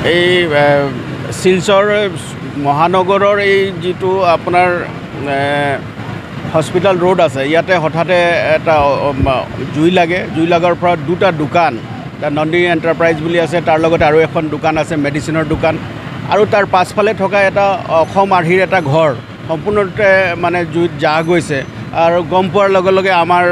এই শিলচৰ মহানগৰৰ এই যিটো আপোনাৰ হস্পিটেল ৰোড আছে, ইয়াতে হঠাতে এটা জুই লাগে। জুই লগাৰ পৰা দুটা দোকান, নন্দী এণ্টাৰপ্ৰাইজ বুলি আছে, তাৰ লগতে আৰু এখন দোকান আছে মেডিচিনৰ দোকান, আৰু তাৰ পাছফালে থকা এটা অসম আৰ্হিৰ এটা ঘৰ সম্পূৰ্ণৰূপে মানে জুইত জাহ গৈছে। আৰু গম পোৱাৰ লগে লগে আমাৰ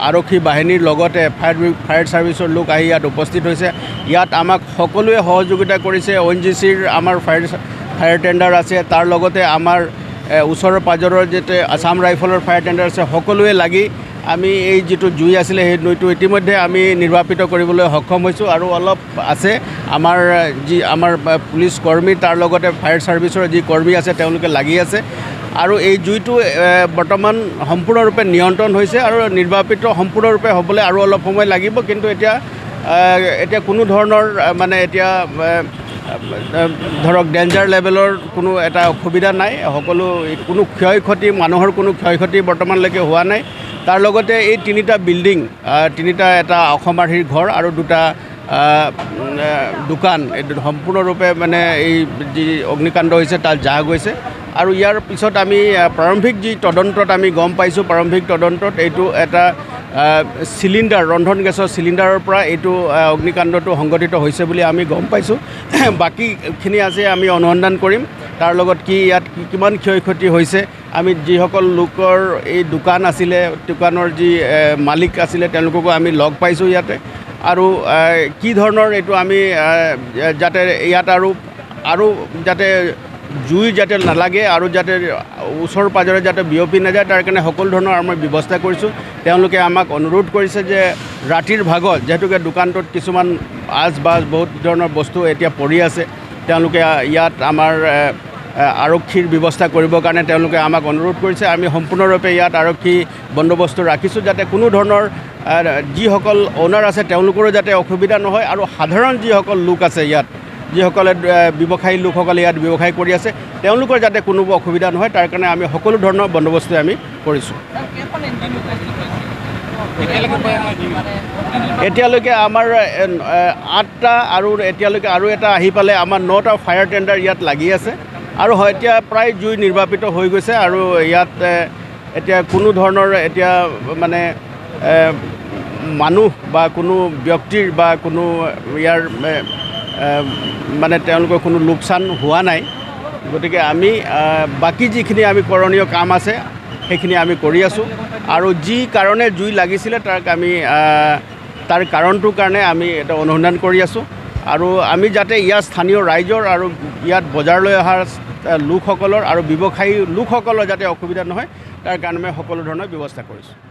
আৰক্ষী বাহিনীৰ লগতে ফায়াৰ ছাৰ্ভিচৰ লোক আহি ইয়াত উপস্থিত হৈছে। ইয়াত আমাক সকলোৱে সহযোগিতা কৰিছে। ONGCৰ আমাৰ ফায়াৰ টেণ্ডাৰ আছে, তাৰ লগতে আমাৰ ওচৰৰ পাজৰৰ যিটো আছাম ৰাইফলৰ ফায়াৰ টেণ্ডাৰ আছে, সকলোৱে লাগি আমি এই যিটো জুই আছিলে সেই জুইটো ইতিমধ্যে আমি নিৰ্বাপিত কৰিবলৈ সক্ষম হৈছোঁ। আৰু অলপ আছে আমাৰ পুলিচ কৰ্মী, তাৰ লগতে ফায়াৰ ছাৰ্ভিচৰ যি কৰ্মী আছে তেওঁলোকে লাগি আছে। আৰু এই জুইটো বৰ্তমান সম্পূৰ্ণৰূপে নিয়ন্ত্ৰণ হৈছে আৰু নিৰ্বাপিত সম্পূৰ্ণৰূপে হ'বলৈ আৰু অলপ সময় লাগিব। কিন্তু এতিয়া কোনো ধৰণৰ মানে এতিয়া ধৰক ডেঞ্জাৰ লেভেলৰ কোনো এটা অসুবিধা নাই। কোনো ক্ষয়ক্ষতি, মানুহৰ কোনো ক্ষয়ক্ষতি বৰ্তমানলৈকে হোৱা নাই। তাৰ লগতে এই তিনিটা বিল্ডিং, এটা অসম আৰ্হিৰ ঘৰ আৰু দুটা দোকান সম্পূৰ্ণৰূপে মানে এই যি অগ্নিকাণ্ড হৈছে তাত জাহ গৈছে। আৰু ইয়াৰ পিছত আমি প্ৰাৰম্ভিক যি তদন্তত আমি গম পাইছোঁ, প্ৰাৰম্ভিক তদন্তত এইটো এটা চিলিণ্ডাৰ, ৰন্ধন গেছৰ চিলিণ্ডাৰৰ পৰা এইটো অগ্নিকাণ্ডটো সংঘটিত হৈছে বুলি আমি গম পাইছোঁ। বাকীখিনি আছে আমি অনুসন্ধান কৰিম। তাৰ লগত ইয়াত কিমান ক্ষয়ক্ষতি হৈছে, আমি যিসকল লোকৰ এই দোকান আছিলে, দোকানৰ যি মালিক আছিলে তেওঁলোককো আমি লগ পাইছোঁ ইয়াতে। আৰু কি ধৰণৰ এইটো আমি যাতে ইয়াত আৰু যাতে জুই যাতে নালাগে আৰু যাতে ওচৰ পাজৰে যাতে বিয়পি নাযায়, তাৰ কাৰণে সকলো ধৰণৰ আমি ব্যৱস্থা কৰিছোঁ। তেওঁলোকে আমাক অনুৰোধ কৰিছে যে ৰাতিৰ ভাগত যিহেতুকে দোকানটোত কিছুমান আচবাজ বহুত ধৰণৰ বস্তু এতিয়া পৰি আছে, তেওঁলোকে ইয়াত আমাৰ আৰক্ষীৰ ব্যৱস্থা কৰিবৰ কাৰণে তেওঁলোকে আমাক অনুৰোধ কৰিছে। আমি সম্পূৰ্ণৰূপে ইয়াত আৰক্ষী বন্দোবস্ত ৰাখিছোঁ যাতে কোনো ধৰণৰ যিসকল অ'নাৰ আছে তেওঁলোকৰো যাতে অসুবিধা নহয়, আৰু সাধাৰণ যিসকল লোক আছে ইয়াত, যিসকলে ব্যৱসায়ী লোকসকলে ইয়াত ব্যৱসায় কৰি আছে, তেওঁলোকৰ যাতে কোনো অসুবিধা নহয় তাৰ কাৰণে আমি সকলো ধৰণৰ বন্দোবস্ত আমি কৰিছোঁ। এতিয়ালৈকে আমাৰ 8টা আৰু এতিয়ালৈকে আৰু এটা আহি পালে আমাৰ 9টা ফায়াৰ টেণ্ডাৰ ইয়াত লাগি আছে। আৰু এতিয়া প্ৰায় জুই নিৰ্বাপিত হৈ গৈছে। আৰু ইয়াত এতিয়া কোনো ধৰণৰ এতিয়া মানে মানুহ বা কোনো ব্যক্তিৰ বা কোনো ইয়াৰ মানে তেওঁলোকৰ কোনো লোকচান হোৱা নাই। গতিকে আমি বাকী যিখিনি আমি কৰণীয় কাম আছে সেইখিনি আমি কৰি আছোঁ। আৰু যি কাৰণে জুই লাগিছিলে তাৰ কাৰণটোৰ কাৰণে আমি এটা অনুসন্ধান কৰি আছোঁ। আৰু আমি যাতে ইয়াৰ স্থানীয় ৰাইজৰ আৰু ইয়াত বজাৰলৈ অহা লোকসকলৰ আৰু ব্যৱসায়ী লোকসকলৰ যাতে অসুবিধা নহয় তাৰ কাৰণে আমি সকলো ধৰণৰ ব্যৱস্থা কৰিছোঁ।